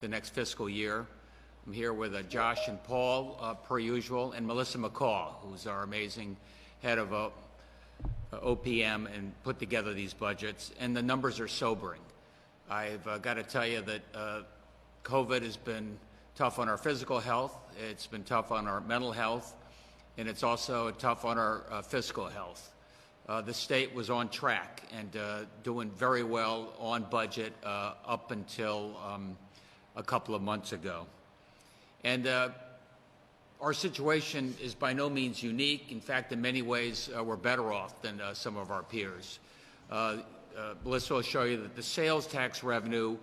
the next fiscal year. I'm here with Josh and Paul, per usual, and Melissa McCall, who's our amazing head of OPM and put together these budgets, and the numbers are sobering. I've got to tell you that COVID has been tough on our physical health, it's been tough on our mental health, and it's also tough on our fiscal health. The state was on track and doing very well on budget up until a couple of months ago. And our situation is by no means unique. In fact, in many ways, we're better off than some of our peers. Melissa will show you that the sales tax revenue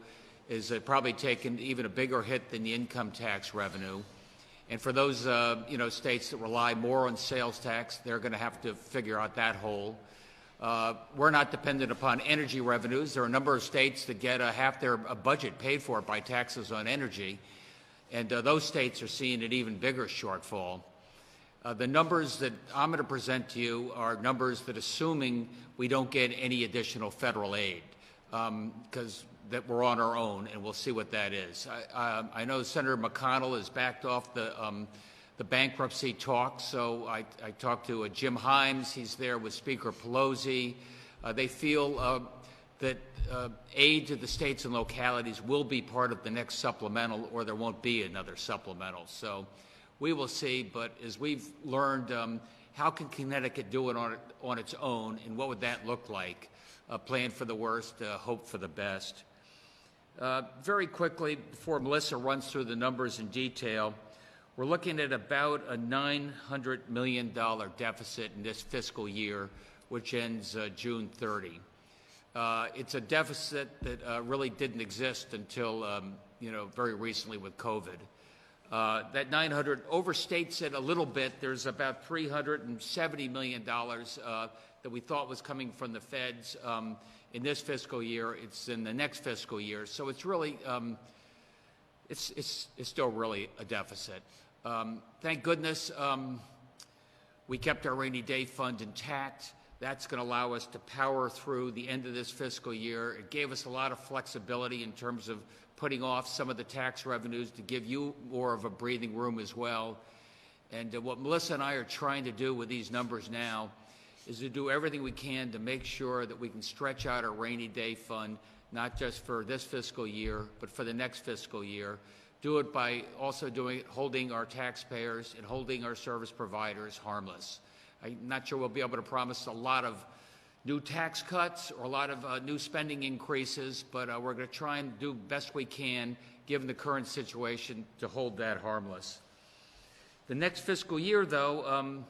is probably taken even a bigger hit than the income tax revenue. And for those states that rely more on sales tax, they're going to have to figure out that hole. We're not dependent upon energy revenues. There are a number of states that get half their budget paid for by taxes on energy, and those states are seeing an even bigger shortfall. The numbers that I'm going to present to you are numbers that, assuming we don't get any additional federal aid, because that we're on our own, and we'll see what that is. I know Senator McConnell has backed off the bankruptcy talk, so I talked to Jim Himes. He's there with Speaker Pelosi. They feel that aid to the states and localities will be part of the next supplemental, or there won't be another supplemental. So we will see, but as we've learned, how can Connecticut do it on its own, and what would that look like? Plan for the worst, hope for the best. Very quickly, before Melissa runs through the numbers in detail, we're looking at about a $900 million deficit in this fiscal year, which ends June 30. It's a deficit that really didn't exist until very recently with COVID. That 900 overstates it a little bit. There's about $370 million that we thought was coming from the feds in this fiscal year. It's in the next fiscal year, so it's really it's still really a deficit. Thank goodness we kept our rainy day fund intact. That's going to allow us to power through the end of this fiscal year. It gave us a lot of flexibility in terms of putting off some of the tax revenues to give you more of a breathing room as well. And what Melissa and I are trying to do with these numbers now is to do everything we can to make sure that we can stretch out our rainy day fund, not just for this fiscal year, but for the next fiscal year. Do it by also holding our taxpayers and holding our service providers harmless. I'm not sure we'll be able to promise a lot of new tax cuts or a lot of new spending increases, but we're going to try and do best we can, given the current situation, to hold that harmless. The next fiscal year, though,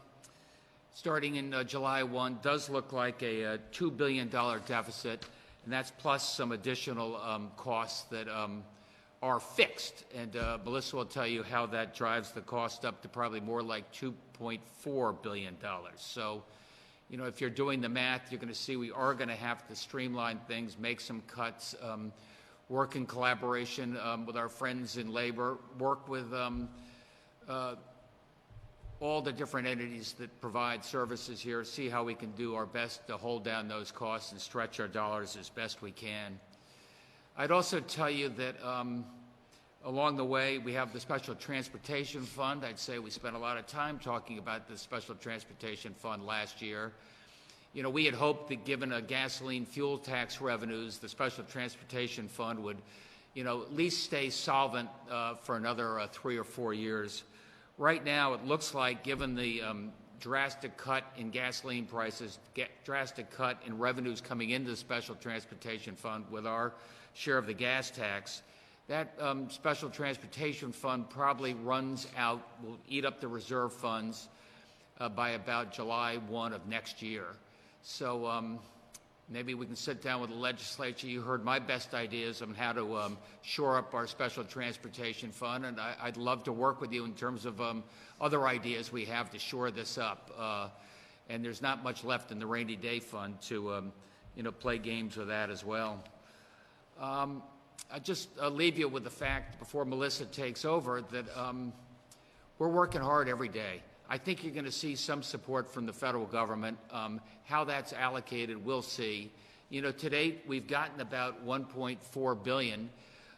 starting in July 1, does look like a $2 billion deficit, and that's plus some additional costs that are fixed, and Melissa will tell you how that drives the cost up to probably more like $2.4 billion. So, if you're doing the math, you're going to see we are going to have to streamline things, make some cuts, work in collaboration with our friends in labor, work with all the different entities that provide services here, see how we can do our best to hold down those costs and stretch our dollars as best we can. I'd also tell you that along the way, we have the Special Transportation Fund. I'd say we spent a lot of time talking about the Special Transportation Fund last year. We had hoped that given a gasoline fuel tax revenues, the Special Transportation Fund would, at least stay solvent for another 3 or 4 years. Right now, it looks like, given the drastic cut in gasoline prices, drastic cut in revenues coming into the Special Transportation Fund with our share of the gas tax, that Special Transportation Fund probably runs out, will eat up the reserve funds by about July 1 of next year. So maybe we can sit down with the legislature. You heard my best ideas on how to shore up our Special Transportation Fund, and I'd love to work with you in terms of other ideas we have to shore this up. And there's not much left in the rainy day fund to play games with that as well. I just leave you with the fact, before Melissa takes over, that we're working hard every day. I think you're going to see some support from the federal government. How that's allocated, we'll see. To date, we've gotten about $1.4 billion.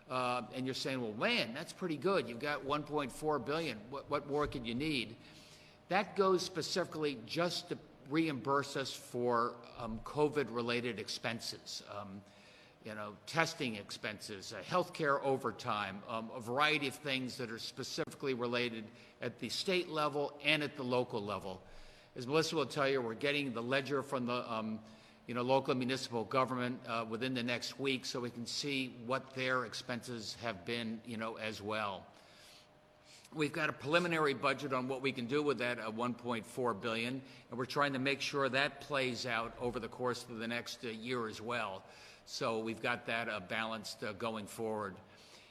and you're saying, well, man, that's pretty good. You've got $1.4 billion. What more could you need? That goes specifically just to reimburse us for COVID-related expenses, testing expenses, healthcare overtime, a variety of things that are specifically related at the state level and at the local level. As Melissa will tell you, we're getting the ledger from the local municipal government within the next week, so we can see what their expenses have been, as well. We've got a preliminary budget on what we can do with that $1.4 billion, and we're trying to make sure that plays out over the course of the next year as well. So we've got that balanced going forward.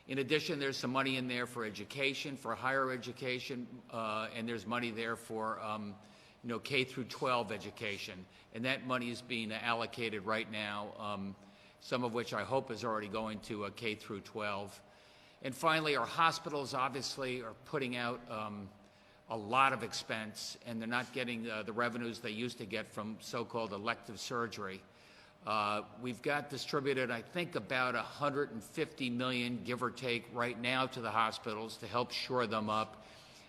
In addition, there's some money in there for education, for higher education, and there's money there for K through 12 education, and that money is being allocated right now, some of which I hope is already going to K through 12. And finally, our hospitals obviously are putting out a lot of expense, and they're not getting the revenues they used to get from so-called elective surgery. We've got distributed, I think, about $150 million, give or take, right now to the hospitals to help shore them up.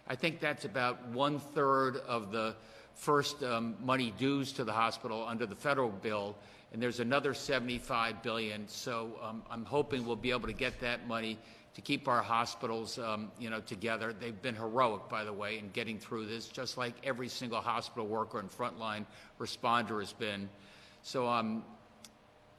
I think that's about 1/3 of the first money dues to the hospital under the federal bill, and there's another $75 billion. So I'm hoping we'll be able to get that money to keep our hospitals, together. They've been heroic, by the way, in getting through this, just like every single hospital worker and frontline responder has been. So,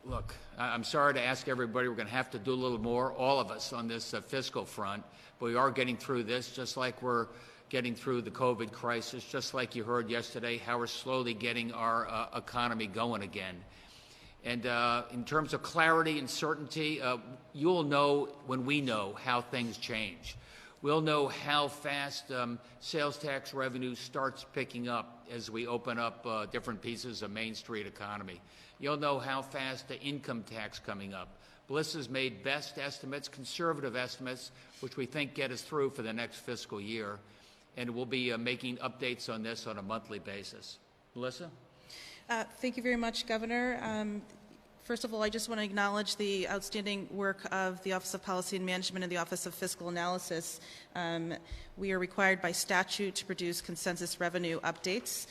look, I'm sorry to ask everybody. We're going to have to do a little more, all of us, on this fiscal front. But we are getting through this, just like we're getting through the COVID crisis, just like you heard yesterday, how we're slowly getting our economy going again. And in terms of clarity and certainty, you'll know when we know how things change. We'll know how fast sales tax revenue starts picking up as we open up different pieces of Main Street economy. You'll know how fast the income tax coming up. Melissa's made best estimates, conservative estimates, which we think get us through for the next fiscal year. And we'll be making updates on this on a monthly basis. Melissa? Thank you very much, Governor. First of all, I just want to acknowledge the outstanding work of the Office of Policy and Management and the Office of Fiscal Analysis. We are required by statute to produce consensus revenue updates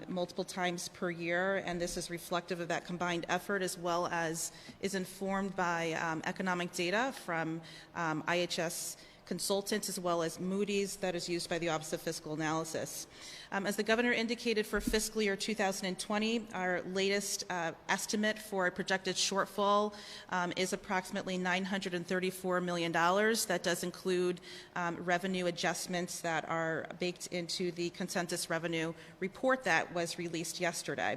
multiple times per year, and this is reflective of that combined effort, as well as is informed by economic data from IHS consultants, as well as Moody's, that is used by the Office of Fiscal Analysis. As the Governor indicated, for fiscal year 2020, our latest estimate for a projected shortfall is approximately $934 million. That does include revenue adjustments that are baked into the consensus revenue report that was released yesterday.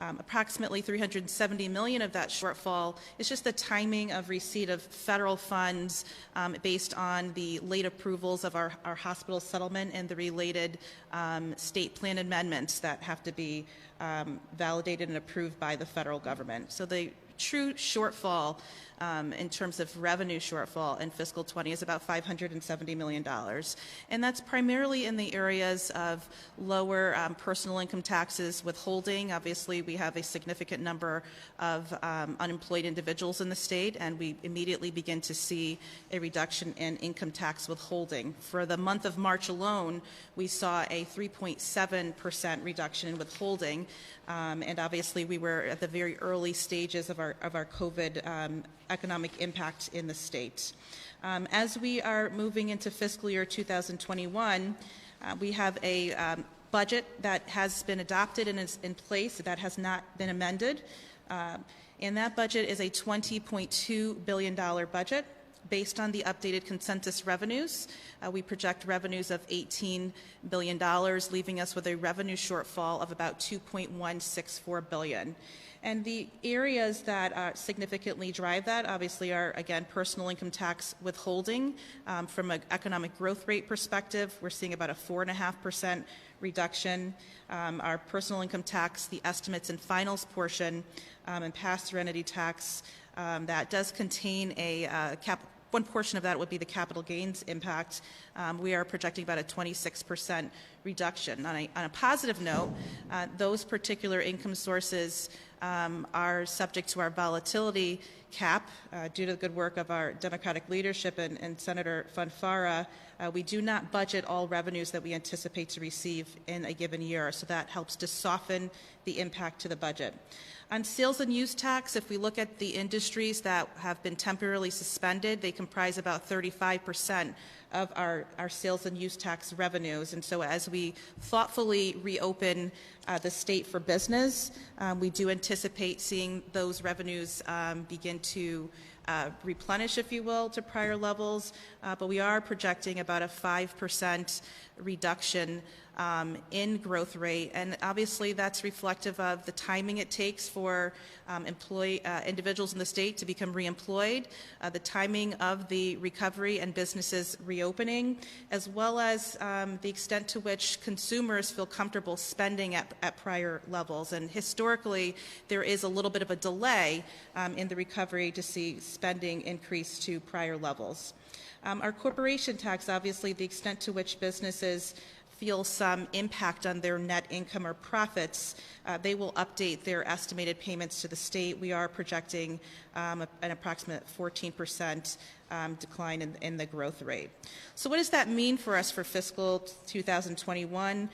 Approximately $370 million of that shortfall is just the timing of receipt of federal funds based on the late approvals of our hospital settlement and the related state plan amendments that have to be validated and approved by the federal government. So the true shortfall in terms of revenue shortfall in fiscal 20 is about $570 million. And that's primarily in the areas of lower personal income taxes withholding. Obviously, we have a significant number of unemployed individuals in the state, and we immediately begin to see a reduction in income tax withholding. For the month of March alone, we saw a 3.7% reduction in withholding. And obviously, we were at the very early stages of our COVID economic impact in the state. As we are moving into fiscal year 2021, we have a budget that has been adopted and is in place that has not been amended. And that budget is a $20.2 billion budget. Based on the updated consensus revenues, we project revenues of $18 billion, leaving us with a revenue shortfall of about $2.164 billion. And the areas that significantly drive that obviously are, again, personal income tax withholding. From an economic growth rate perspective, we're seeing about a 4.5% reduction. Our personal income tax, the estimates and finals portion, and pass-through entity tax, that does contain a one portion of that would be the capital gains impact. We are projecting about a 26% reduction. On a positive note, those particular income sources are subject to our volatility cap due to the good work of our Democratic leadership and Senator Fanfara. We do not budget all revenues that we anticipate to receive in a given year, so that helps to soften the impact to the budget. On sales and use tax, if we look at the industries that have been temporarily suspended, they comprise about 35% of our sales and use tax revenues. And so as we thoughtfully reopen the state for business, we do anticipate seeing those revenues begin to replenish, if you will, to prior levels, but we are projecting about a 5% reduction in growth rate, and obviously that's reflective of the timing it takes for individuals in the state to become reemployed, the timing of the recovery and businesses reopening, as well as the extent to which consumers feel comfortable spending at prior levels. And historically, there is a little bit of a delay in the recovery to see spending increase to prior levels. Our corporation tax, obviously, the extent to which businesses feel some impact on their net income or profits, they will update their estimated payments to the state. We are projecting an approximate 14% decline in the growth rate. So what does that mean for us for fiscal 2021?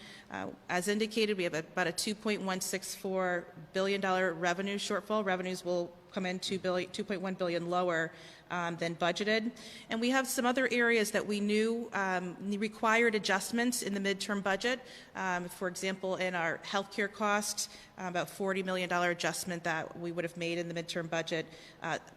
As indicated, we have about a $2.164 billion revenue shortfall. Revenues will come in $2.1 billion lower than budgeted. And we have some other areas that we knew required adjustments in the midterm budget. For example, in our healthcare costs, about $40 million adjustment that we would have made in the midterm budget.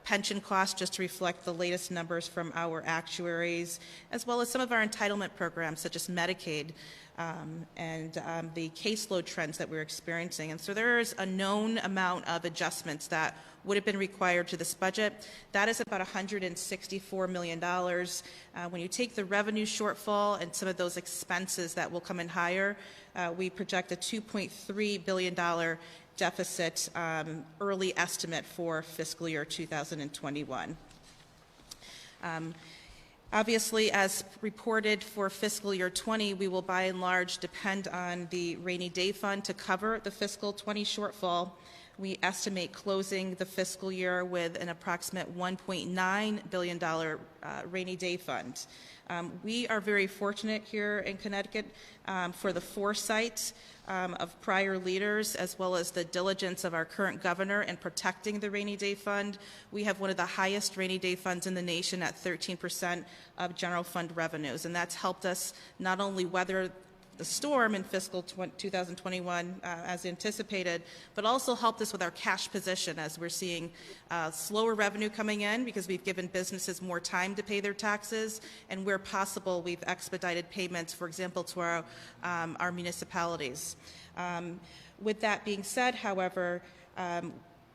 Pension costs, just to reflect the latest numbers from our actuaries, as well as some of our entitlement programs, such as Medicaid, and the caseload trends that we're experiencing. And so there is a known amount of adjustments that would have been required to this budget. That is about $164 million. When you take the revenue shortfall and some of those expenses that will come in higher, we project a $2.3 billion deficit early estimate for fiscal year 2021. Obviously, as reported for fiscal year 20, we will by and large depend on the rainy day fund to cover the fiscal 20 shortfall. We estimate closing the fiscal year with an approximate $1.9 billion rainy day fund. We are very fortunate here in Connecticut for the foresight of prior leaders, as well as the diligence of our current governor in protecting the rainy day fund. We have one of the highest rainy day funds in the nation at 13% of general fund revenues, and that's helped us not only weather the storm in fiscal 2021 as anticipated, but also helped us with our cash position as we're seeing slower revenue coming in because we've given businesses more time to pay their taxes, and where possible we've expedited payments, for example, to our municipalities. With that being said, however,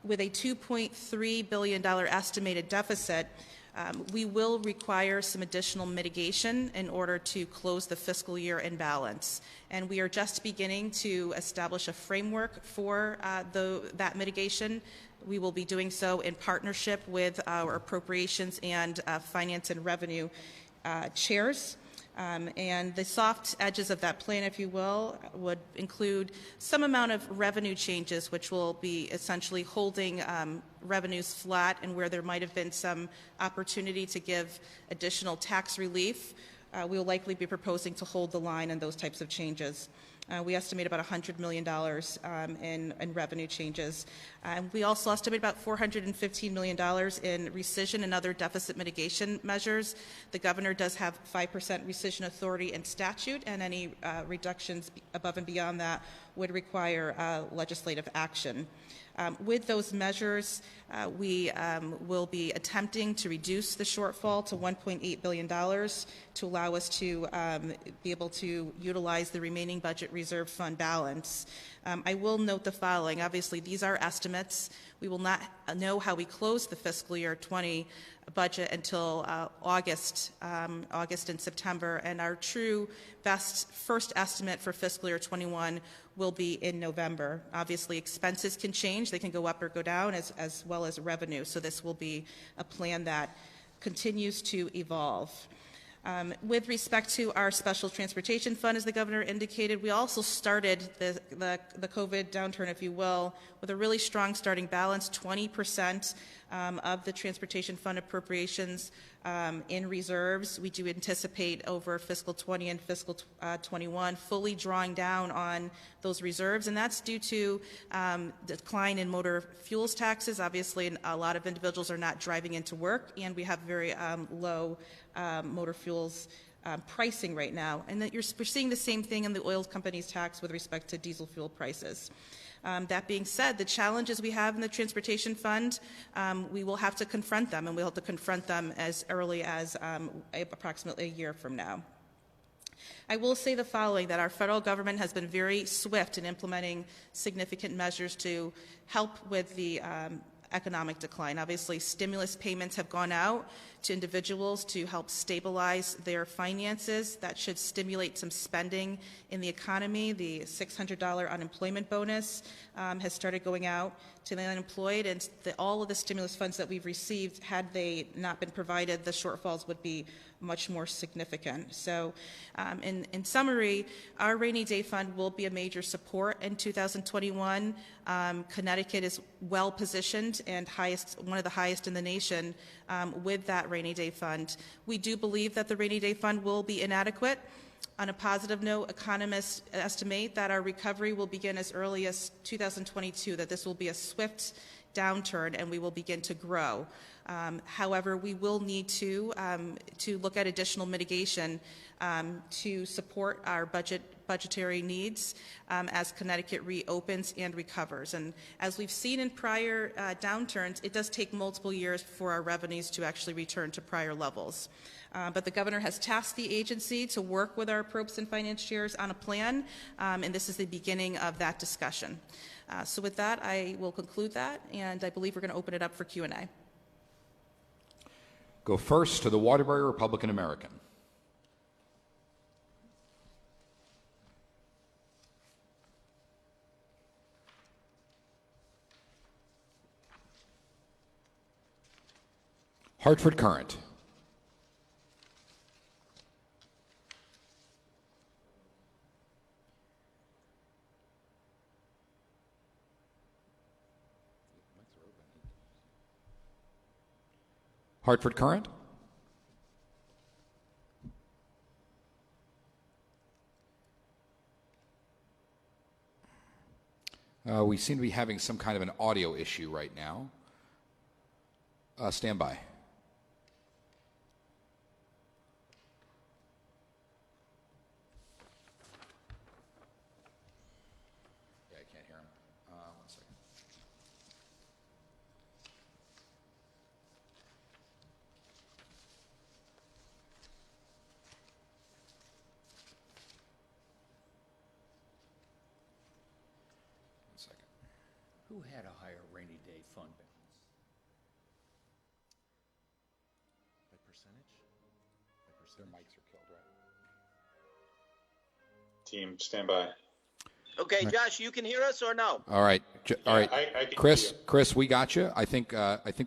with a $2.3 billion estimated deficit, we will require some additional mitigation in order to close the fiscal year in balance. And we are just beginning to establish a framework for that mitigation. We will be doing so in partnership with our appropriations and finance and revenue chairs. And the soft edges of that plan, if you will, would include some amount of revenue changes, which will be essentially holding revenues flat, and where there might have been some opportunity to give additional tax relief, we will likely be proposing to hold the line on those types of changes. We estimate about $100 million in revenue changes. We also estimate about $415 million in rescission and other deficit mitigation measures. The governor does have 5% rescission authority in statute, and any reductions above and beyond that would require legislative action. With those measures, we will be attempting to reduce the shortfall to $1.8 billion to allow us to be able to utilize the remaining budget reserve fund balance. I will note the following. Obviously, these are estimates. We will not know how we close the fiscal year 20 budget until August and September, and our true best first estimate for fiscal year 21 will be in November. Obviously, expenses can change. They can go up or go down, as well as revenue. So this will be a plan that continues to evolve. With respect to our special transportation fund, as the governor indicated, we also started the COVID downturn, if you will, with a really strong starting balance, 20% of the transportation fund appropriations in reserves. We do anticipate over fiscal 20 and fiscal 21 fully drawing down on those reserves, and that's due to decline in motor fuels taxes. Obviously, a lot of individuals are not driving into work, and we have very low motor fuels pricing right now. And that we're seeing the same thing in the oil companies' tax with respect to diesel fuel prices. That being said, the challenges we have in the transportation fund, we will have to confront them, and we'll have to confront them as early as approximately a year from now. I will say the following, that our federal government has been very swift in implementing significant measures to help with the economic decline. Obviously, stimulus payments have gone out to individuals to help stabilize their finances. That should stimulate some spending in the economy. The $600 unemployment bonus has started going out to the unemployed, and all of the stimulus funds that we've received, had they not been provided, the shortfalls would be much more significant. So in summary, our rainy day fund will be a major support in 2021. Connecticut is well positioned and one of the highest in the nation with that rainy day fund. We do believe that the rainy day fund will be inadequate. On a positive note, economists estimate that our recovery will begin as early as 2022, that this will be a swift downturn and we will begin to grow. However, we will need to look at additional mitigation to support our budgetary needs as Connecticut reopens and recovers. And as we've seen in prior downturns, it does take multiple years for our revenues to actually return to prior levels. But the governor has tasked the agency to work with our appropriates and finance chairs on a plan, and this is the beginning of that discussion. So with that, I will conclude that, and I believe we're going to open it up for Q&A. Go first to the Waterbury Republican American. Hartford Current. Hartford Current. We seem to be having some kind of an audio issue right now. Stand by. Yeah, I can't hear him. 1 second. Who had a higher rainy day fund balance? By percentage? Their mics are killed, right? Team, stand by. Okay, Josh, you can hear us or no? All right, all right. I can Chris, hear you. Chris, we got you. I think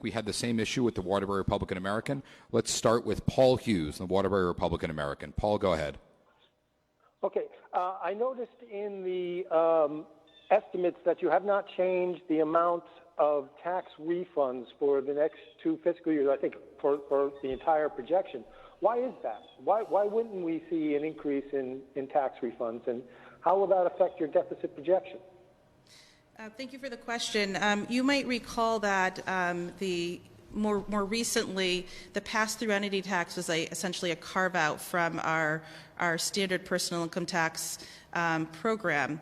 we had the same issue with the Waterbury Republican American. Let's start with Paul Hughes, the Waterbury Republican American. Paul, go ahead. Okay, I noticed in the estimates that you have not changed the amount of tax refunds for the next 2 fiscal years, I think for the entire projection. Why is that? Why wouldn't we see an increase in tax refunds, and how will that affect your deficit projection? Thank you for the question. You might recall that more recently, the pass-through entity tax was essentially a carve-out from our standard personal income tax program.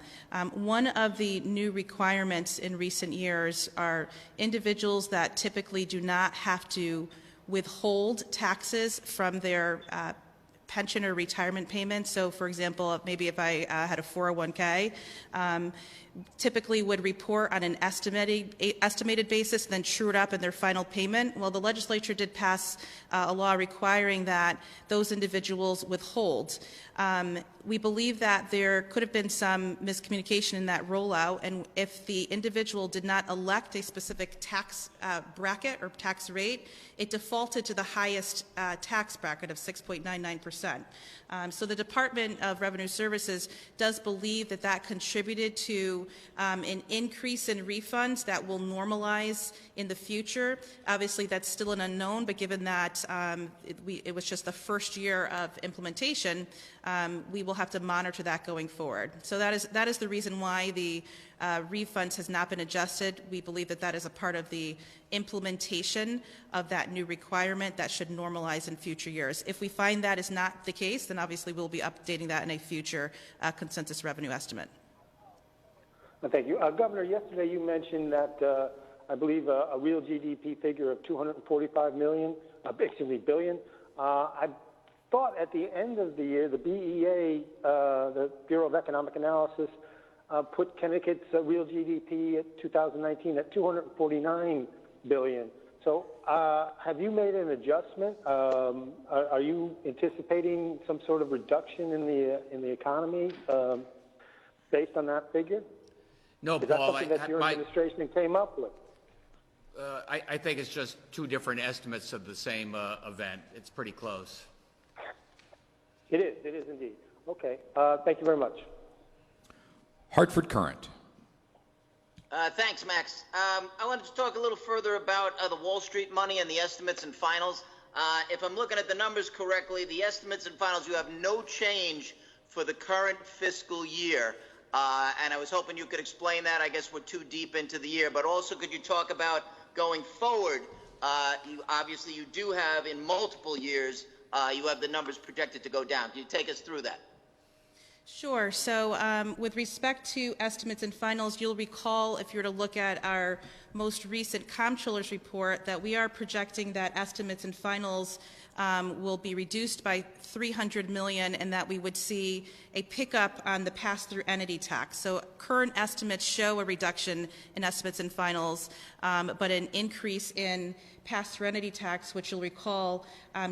One of the new requirements in recent years are individuals that typically do not have to withhold taxes from their pension or retirement payments. So, for example, maybe if I had a 401k, typically would report on an estimated basis, then true it up in their final payment. Well, the legislature did pass a law requiring that those individuals withhold. We believe that there could have been some miscommunication in that rollout, and if the individual did not elect a specific tax bracket or tax rate, it defaulted to the highest tax bracket of 6.99%. 3%. So the Department of Revenue Services does believe that that contributed to an increase in refunds that will normalize in the future. Obviously, that's still an unknown, but given that it was just the first year of implementation, we will have to monitor that going forward. So that is the reason why the refunds has not been adjusted. We believe that that is a part of the implementation of that new requirement that should normalize in future years. If we find that is not the case, then obviously we'll be updating that in a future consensus revenue estimate. Thank you. Governor, yesterday you mentioned that I believe a real GDP figure of $245 billion. I thought at the end of the year, the BEA, the Bureau of Economic Analysis, put Connecticut's real GDP at 2019 at $249 billion. So have you made an adjustment? Are you anticipating some sort of reduction in the economy based on that figure? No, Is that Paul. something that your administration came up with? I think it's just two different estimates of the same event. It's pretty close. It is indeed. Okay. Thank you very much. Hartford Current. Thanks, Max. I wanted to talk a little further about the Wall Street money and the estimates and finals. If I'm looking at the numbers correctly, the estimates and finals, you have no change for the current fiscal year. And I was hoping you could explain that. I guess we're too deep into the year. But also, could you talk about going forward? Obviously, you do have in multiple years, you have the numbers projected to go down. Can you take us through that? Sure. So with respect to estimates and finals, you'll recall if you were to look at our most recent comptroller's report that we are projecting that estimates and finals will be reduced by $300 million and that we would see a pickup on the pass-through entity tax. So current estimates show a reduction in estimates and finals, but an increase in pass-through entity tax, which you'll recall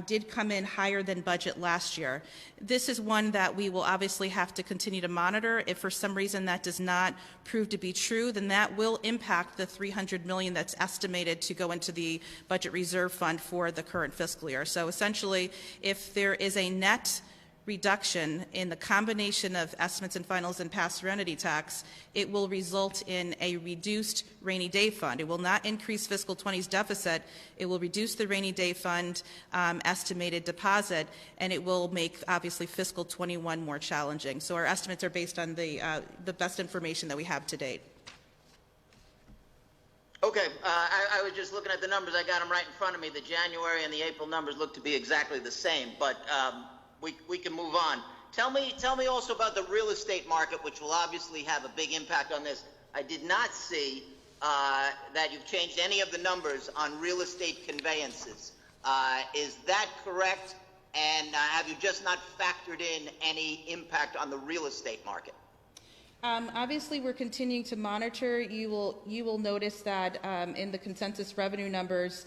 did come in higher than budget last year. This is one that we will obviously have to continue to monitor. If for some reason that does not prove to be true, then that will impact the $300 million that's estimated to go into the budget reserve fund for the current fiscal year. So essentially, if there is a net reduction in the combination of estimates and finals and pass-through entity tax, it will result in a reduced rainy day fund. It will not increase fiscal 20's deficit. It will reduce the rainy day fund estimated deposit, and it will make, obviously, fiscal 21 more challenging. So our estimates are based on the best information that we have to date. Okay, I was just looking at the numbers. I got them right in front of me. The January and the April numbers look to be exactly the same, but we can move on. Tell me also about the real estate market, which will obviously have a big impact on this. I did not see that you've changed any of the numbers on real estate conveyances. Is that correct? And have you just not factored in any impact on the real estate market? Obviously, we're continuing to monitor. You will notice that in the consensus revenue numbers,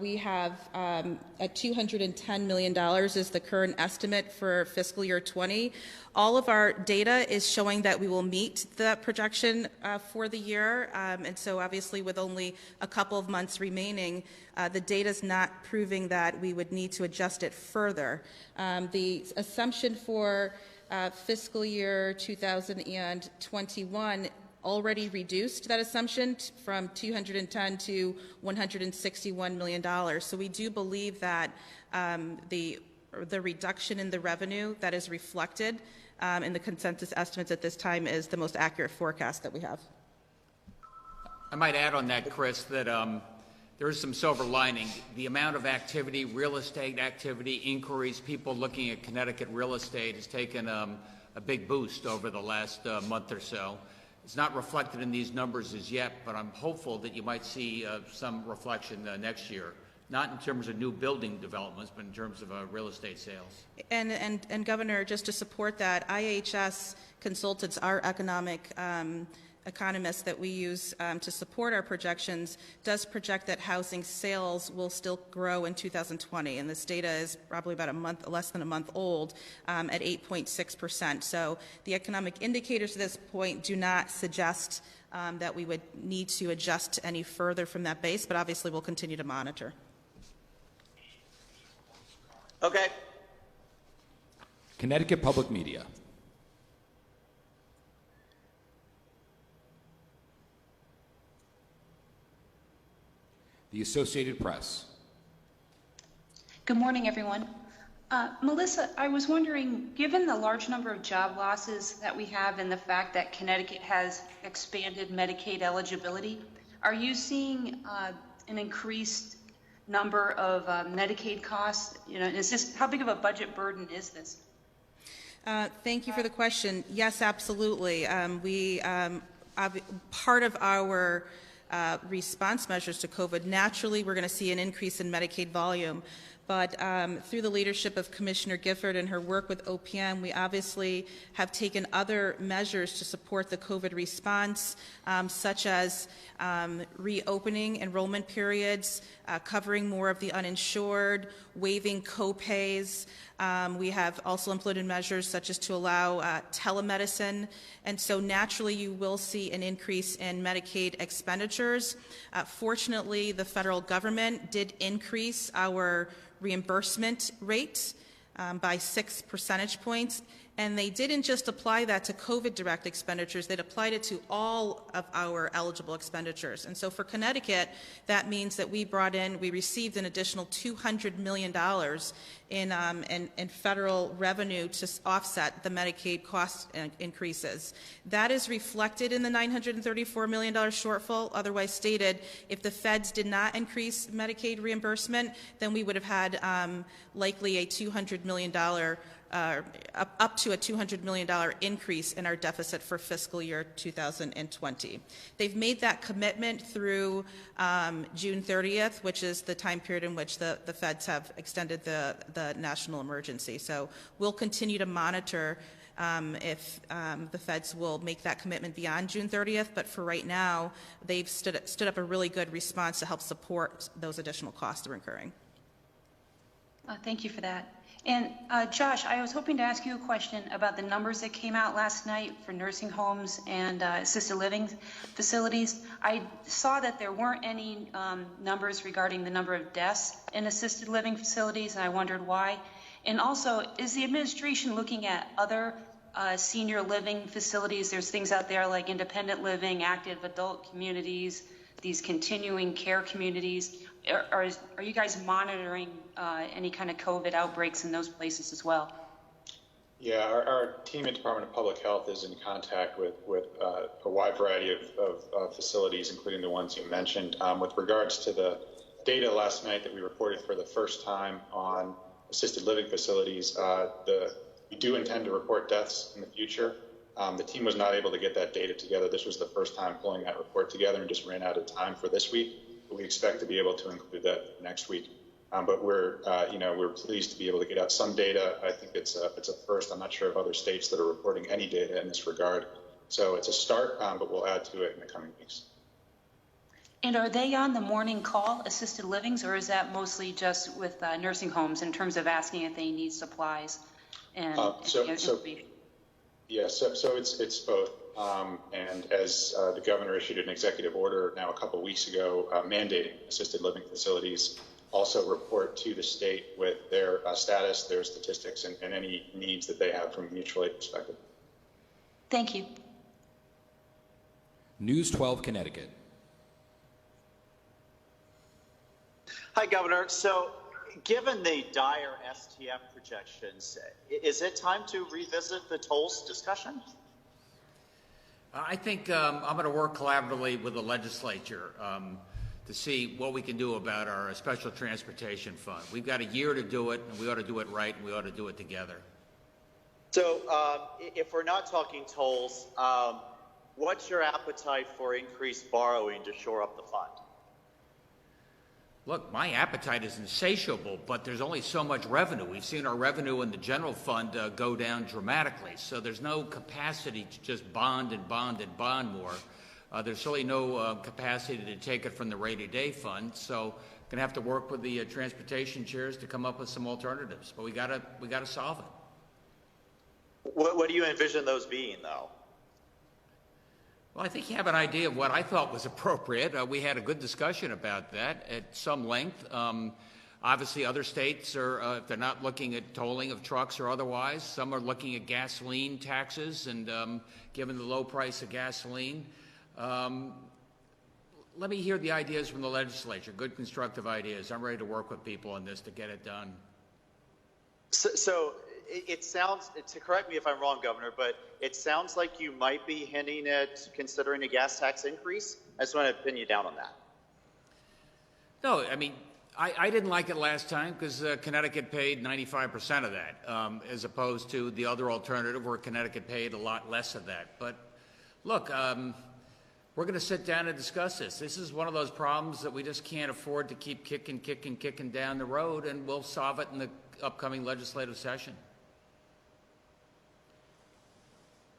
we have at $210 million is the current estimate for fiscal year 20. All of our data is showing that we will meet the projection for the year. And so obviously with only a couple of months remaining, the data is not proving that we would need to adjust it further. The assumption for fiscal year 2021 already reduced that assumption from $210 to $161 million. So we do believe that the reduction in the revenue that is reflected in the consensus estimates at this time is the most accurate forecast that we have. I might add on that, Chris, that there is some silver lining. The amount of activity, real estate activity, inquiries, people looking at Connecticut real estate has taken a big boost over the last month or so. It's not reflected in these numbers as yet, but I'm hopeful that you might see some reflection next year, not in terms of new building developments, but in terms of real estate sales. And Governor, just to support that, IHS Consultants, our economic economists that we use to support our projections, does project that housing sales will still grow in 2020, and this data is probably about less than a month old, at 8.6%. So the economic indicators at this point do not suggest that we would need to adjust any further from that base, but obviously we'll continue to monitor. Okay. Connecticut Public Media. The Associated Press. Good morning, everyone. Melissa, I was wondering, given the large number of job losses that we have and the fact that Connecticut has expanded Medicaid eligibility, are you seeing an increased number of Medicaid costs? You know, how big of a budget burden is this? Thank you for the question. Yes, absolutely. Part of our response measures to COVID, naturally we're going to see an increase in Medicaid volume. But through the leadership of Commissioner Gifford and her work with OPM, we obviously have taken other measures to support the COVID response, such as reopening enrollment periods, covering more of the uninsured, waiving co-pays. We have also implemented measures such as to allow telemedicine. And so naturally you will see an increase in Medicaid expenditures. Fortunately, the federal government did increase our reimbursement rate by 6 percentage points. And they didn't just apply that to COVID direct expenditures, they applied it to all of our eligible expenditures. And so for Connecticut, that means that we received an additional $200 million in federal revenue to offset the Medicaid cost increases. That is reflected in the $934 million shortfall. Otherwise stated, if the feds did not increase Medicaid reimbursement, then we would have had likely a $200 million up to a $200 million increase in our deficit for fiscal year 2020. They've made that commitment through June 30th, which is the time period in which the feds have extended the national emergency. So we'll continue to monitor if the feds will make that commitment beyond June 30th, but for right now, they've stood up a really good response to help support those additional costs they're incurring. Thank you for that. And Josh, I was hoping to ask you a question about the numbers that came out last night for nursing homes and assisted living facilities. I saw that there weren't any numbers regarding the number of deaths in assisted living facilities, and I wondered why. And also, is the administration looking at other senior living facilities? There's things out there like independent living, active adult communities, these continuing care communities. Are you guys monitoring any kind of COVID outbreaks in those places as well? Yeah, our team at Department of Public Health is in contact with a wide variety of facilities, including the ones you mentioned. With regards to the data last night that we reported for the first time on assisted living facilities, we do intend to report deaths in the future. The team was not able to get that data together. This was the first time pulling that report together and just ran out of time for this week. But we expect to be able to include that next week. But we're pleased to be able to get out some data. I think it's a first. I'm not sure of other states that are reporting any data in this regard. So it's a start, but we'll add to it in the coming weeks. And are they on the morning call, assisted livings, or is that mostly just with nursing homes in terms of asking if they need supplies and information? Yeah, so it's both. And as the governor issued an executive order now a couple of weeks ago mandating assisted living facilities also report to the state with their status, their statistics, and any needs that they have from a mutual aid perspective. Thank you. News 12 Connecticut. Hi, Governor. So, given the dire STF projections, is it time to revisit the tolls discussion? I think I'm going to work collaboratively with the legislature to see what we can do about our special transportation fund. We've got a year to do it, and we ought to do it right, and we ought to do it together. So, if we're not talking tolls, what's your appetite for increased borrowing to shore up the fund? Look, my appetite is insatiable, but there's only so much revenue. We've seen our revenue in the general fund go down dramatically, so there's no capacity to just bond and bond and bond more. There's really no capacity to take it from the rainy day fund, so going to have to work with the transportation chairs to come up with some alternatives. But we gotta solve it. What do you envision those being, though? Well, I think you have an idea of what I thought was appropriate. We had a good discussion about that at some length. Obviously, other states are, if they're not looking at tolling of trucks or otherwise, some are looking at gasoline taxes, and given the low price of gasoline, let me hear the ideas from the legislature, good constructive ideas. I'm ready to work with people on this to get it done. So it sounds, to correct me if I'm wrong, Governor, but it sounds like you might be hinting at considering a gas tax increase. I just want to pin you down on that. No, I mean, I didn't like it last time because Connecticut paid 95% of that, as opposed to the other alternative where Connecticut paid a lot less of that. But look, we're going to sit down and discuss this. This is one of those problems that we just can't afford to keep kicking down the road, and we'll solve it in the upcoming legislative session.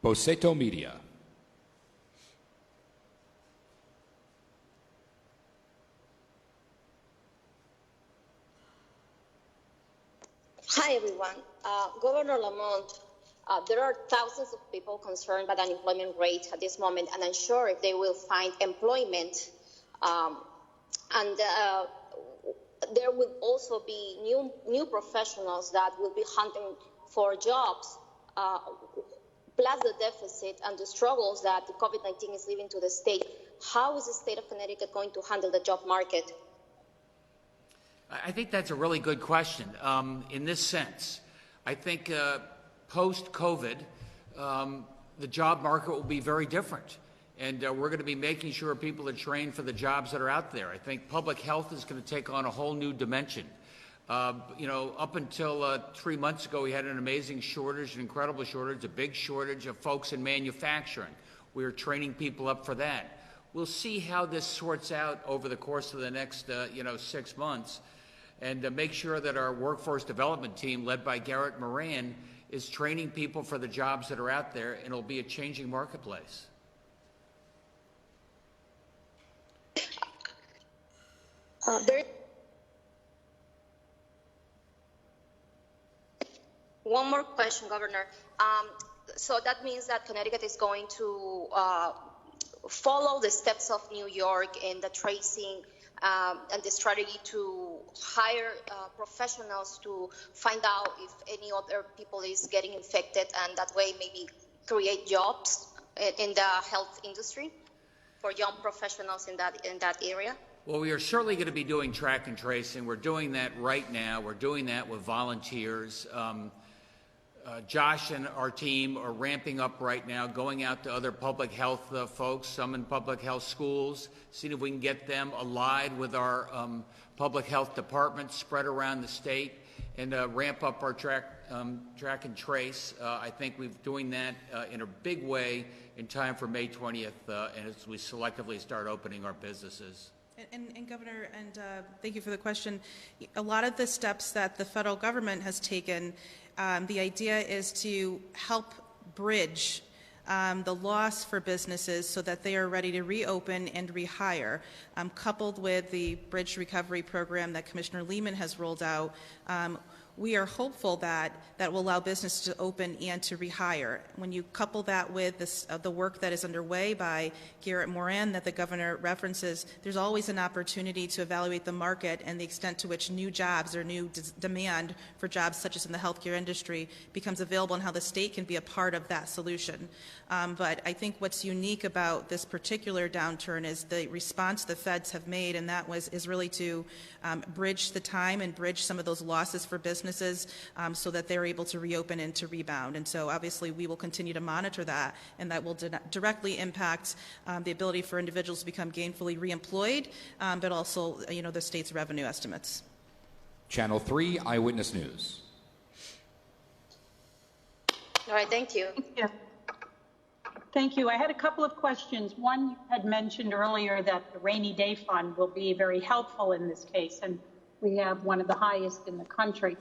Boceto Media. Hi, everyone. Governor Lamont, there are thousands of people concerned by the unemployment rate at this moment and unsure if they will find employment. There will also be new professionals that will be hunting for jobs, plus the deficit and the struggles that the COVID-19 is leaving to the state. How is the state of Connecticut going to handle the job market? I think that's a really good question. In this sense, I think post-COVID, the job market will be very different. And we're going to be making sure people are trained for the jobs that are out there. I think public health is going to take on a whole new dimension. Up until 3 months ago, we had an amazing shortage, an incredible shortage, a big shortage of folks in manufacturing. We are training people up for that. We'll see how this sorts out over the course of the next, 6 months, and make sure that our workforce development team, led by Garrett Moran, is training people for the jobs that are out there, and it'll be a changing marketplace. One more question, Governor. So that means that Connecticut is going to follow the steps of New York in the tracing and the strategy to hire professionals to find out if any other people is getting infected, and that way maybe create jobs in the health industry for young professionals in that area? Well, we are certainly going to be doing track and tracing. We're doing that right now. We're doing that with volunteers. Josh and our team are ramping up right now, going out to other public health folks, some in public health schools, seeing if we can get them allied with our public health department spread around the state, and ramp up our track and trace. I think we're doing that in a big way in time for May 20th, and as we selectively start opening our businesses. And Governor, thank you for the question. A lot of the steps that the federal government has taken, the idea is to help bridge the loss for businesses so that they are ready to reopen and rehire, coupled with the Bridge Recovery Program that Commissioner Lehman has rolled out. We are hopeful that that will allow business to open and to rehire. When you couple that with the work that is underway by Garrett Moran that the governor references, there's always an opportunity to evaluate the market and the extent to which new jobs or new demand for jobs such as in the healthcare industry becomes available, and how the state can be a part of that solution. But I think what's unique about this particular downturn is the response the feds have made, and that is really to bridge the time and bridge some of those losses for businesses so that they're able to reopen and to rebound. And so obviously we will continue to monitor that, and that will directly impact the ability for individuals to become gainfully reemployed, but also the state's revenue estimates. Channel 3 Eyewitness News. All right, thank you. Thank you. I had a couple of questions. One, you had mentioned earlier that the rainy day fund will be very helpful in this case, and we have one of the highest in the country.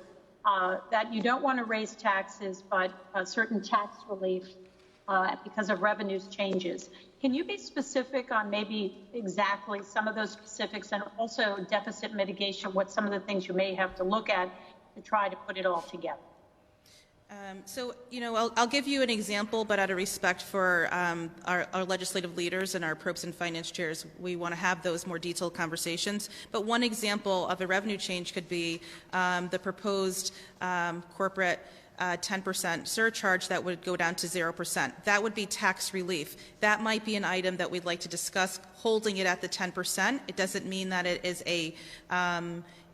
That you don't want to raise taxes, but certain tax relief because of revenues changes. Can you be specific on maybe exactly some of those specifics, and also deficit mitigation, what some of the things you may have to look at to try to put it all together? I'll give you an example, but out of respect for our legislative leaders and our Probes and Finance chairs, we want to have those more detailed conversations. But one example of a revenue change could be the proposed corporate 10% surcharge that would go down to 0%. That would be tax relief. That might be an item that we'd like to discuss, holding it at the 10%. It doesn't mean that it is a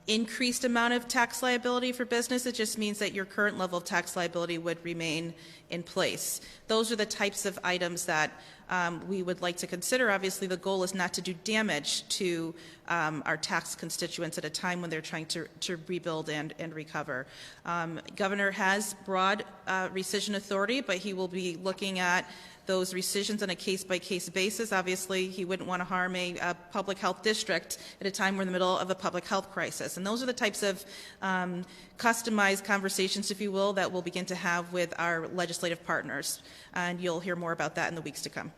increased amount of tax liability for business. It just means that your current level of tax liability would remain in place. Those are the types of items that we would like to consider. Obviously, the goal is not to do damage to our tax constituents at a time when they're trying to rebuild and recover. Governor has broad rescission authority, but he will be looking at those rescissions on a case-by-case basis. Obviously, he wouldn't want to harm a public health district at a time we're in the middle of a public health crisis. And those are the types of customized conversations, if you will, that we'll begin to have with our legislative partners. And you'll hear more about that in the weeks to come.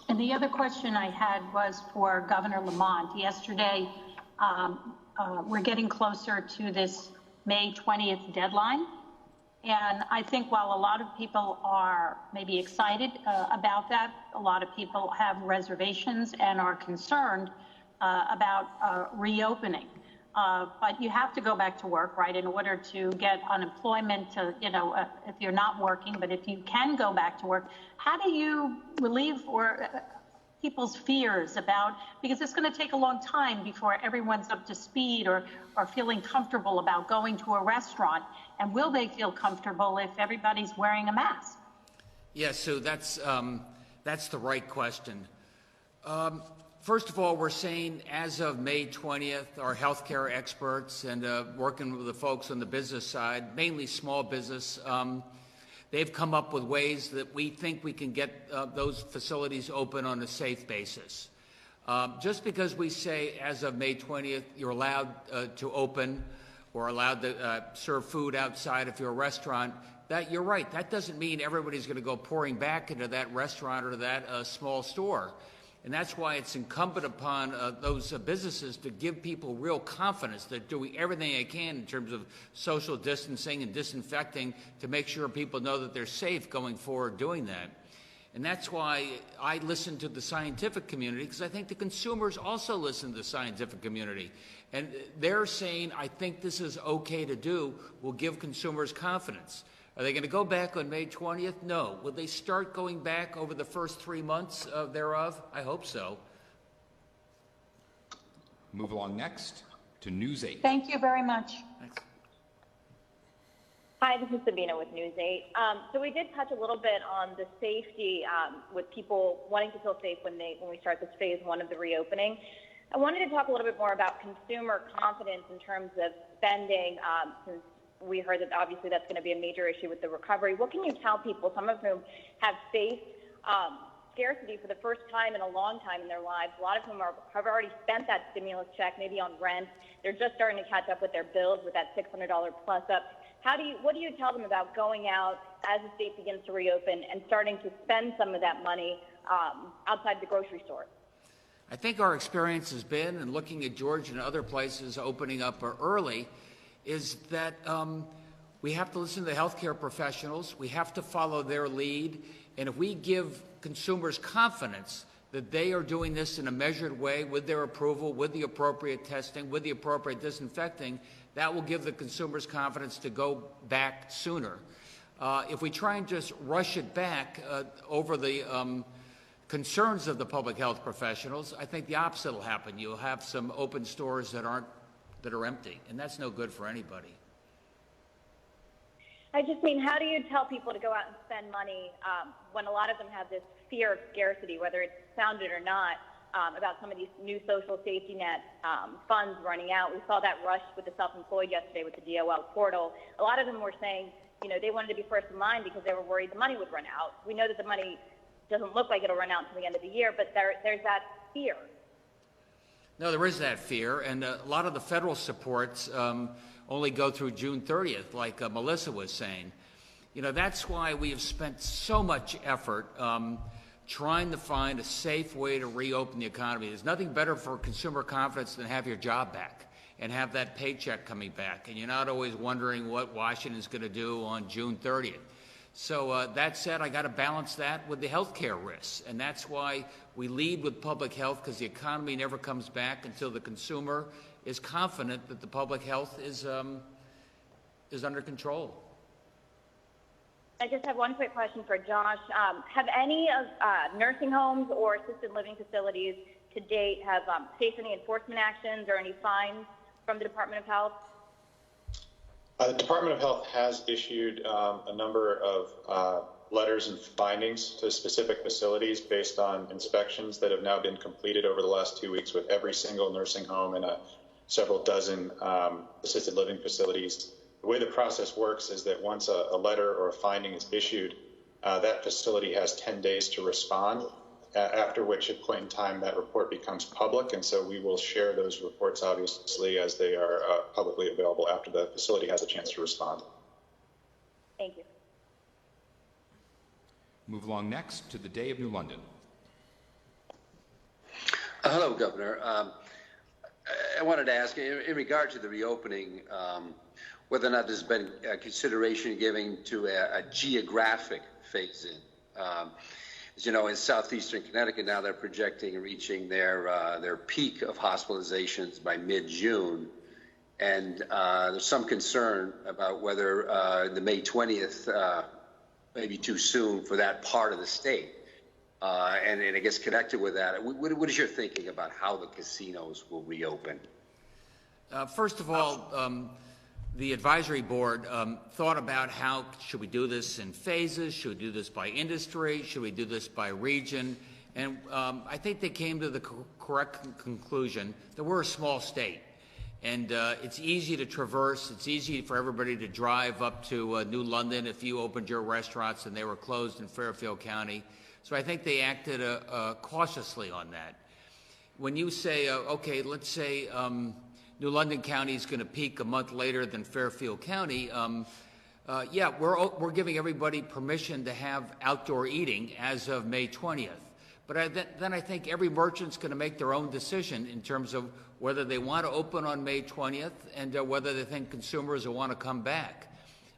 And the other question I had was for Governor Lamont. Yesterday, we're getting closer to this May 20th deadline. And I think while a lot of people are maybe excited about that, a lot of people have reservations and are concerned about reopening. But you have to go back to work, right, in order to get unemployment, if you're not working. But if you can go back to work, how do you relieve people's fears about, because it's going to take a long time before everyone's up to speed or feeling comfortable about going to a restaurant. And will they feel comfortable if everybody's wearing a mask? Yeah, so that's the right question. First of all, we're saying as of May 20th, our healthcare experts and working with the folks on the business side, mainly small business, they've come up with ways that we think we can get those facilities open on a safe basis. Just because we say as of May 20th, you're allowed to open or allowed to serve food outside if you're a restaurant, that you're right. That doesn't mean everybody's going to go pouring back into that restaurant or that small store. And that's why it's incumbent upon those businesses to give people real confidence that they're doing everything they can in terms of social distancing and disinfecting to make sure people know that they're safe going forward doing that. And that's why I listen to the scientific community, because I think the consumers also listen to the scientific community. And they're saying, I think this is okay to do, will give consumers confidence. Are they going to go back on May 20th? No. Will they start going back over the first 3 months thereof? I hope so. Move along next to News 8. Thank you very much. Thanks. Hi, this is Sabina with News 8. So we did touch a little bit on the safety with people wanting to feel safe when we start this phase 1 of the reopening. I wanted to talk a little bit more about consumer confidence in terms of spending, since we heard that obviously that's going to be a major issue with the recovery. What can you tell people, some of whom have faced scarcity for the first time in a long time in their lives? A lot of whom have already spent that stimulus check, maybe on rent. They're just starting to catch up with their bills with that $600 plus up. What do you tell them about going out as the state begins to reopen and starting to spend some of that money outside the grocery store? I think our experience has been, and looking at Georgia and other places opening up early, is that we have to listen to the healthcare professionals. We have to follow their lead. And if we give consumers confidence that they are doing this in a measured way with their approval, with the appropriate testing, with the appropriate disinfecting, that will give the consumers confidence to go back sooner. If we try and just rush it back over the concerns of the public health professionals, I think the opposite will happen. You'll have some open stores that are empty, and that's no good for anybody. I just mean, how do you tell people to go out and spend money when a lot of them have this fear of scarcity, whether it's founded or not, about some of these new social safety net funds running out? We saw that rush with the self-employed yesterday with the DOL portal. A lot of them were saying, they wanted to be first in line because they were worried the money would run out. We know that the money doesn't look like it'll run out until the end of the year, but there's that fear. No, there is that fear, and a lot of the federal supports only go through June 30th, like Melissa was saying. That's why we have spent so much effort trying to find a safe way to reopen the economy. There's nothing better for consumer confidence than have your job back. and have that paycheck coming back. And you're not always wondering what Washington's going to do on June 30th. So that said, I got to balance that with the health care risks. And that's why we lead with public health, because the economy never comes back until the consumer is confident that the public health is under control. I just have one quick question for Josh. Have any of nursing homes or assisted living facilities to date have faced any enforcement actions or any fines from the Department of Health? The Department of Health has issued a number of letters and findings to specific facilities based on inspections that have now been completed over the last 2 weeks with every single nursing home and several dozen assisted living facilities. The way the process works is that once a letter or a finding is issued, that facility has 10 days to respond, after which at point in time that report becomes public, and so we will share those reports obviously as they are publicly available after the facility has a chance to respond. Thank you. Move along next to the Day of New London. Hello, Governor. I wanted to ask, in regard to the reopening, whether or not there's been consideration given to a geographic phase-in. As you know, in southeastern Connecticut now they're projecting reaching their peak of hospitalizations by mid-June, and there's some concern about whether the May 20th may be too soon for that part of the state. And I guess connected with that, what is your thinking about how the casinos will reopen? First of all, the advisory board thought about how should we do this in phases, should we do this by industry, should we do this by region, and I think they came to the correct conclusion that we're a small state, and it's easy to traverse, it's easy for everybody to drive up to New London if you opened your restaurants and they were closed in Fairfield County. So I think they acted cautiously on that. When you say, okay, let's say New London County is going to peak a month later than Fairfield County, yeah, we're giving everybody permission to have outdoor eating as of May 20th. But then I think every merchant's going to make their own decision in terms of whether they want to open on May 20th and whether they think consumers will want to come back.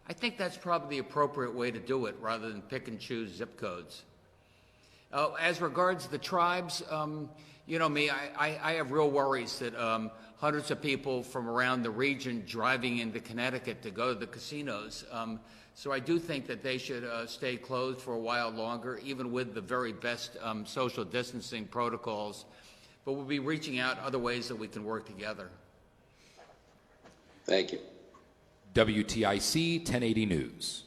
I think that's probably the appropriate way to do it rather than pick and choose zip codes. As regards the tribes, you know me, I have real worries that hundreds of people from around the region driving into Connecticut to go to the casinos. So I do think that they should stay closed for a while longer, even with the very best social distancing protocols. But we'll be reaching out other ways that we can work together. Thank you. WTIC 1080 News.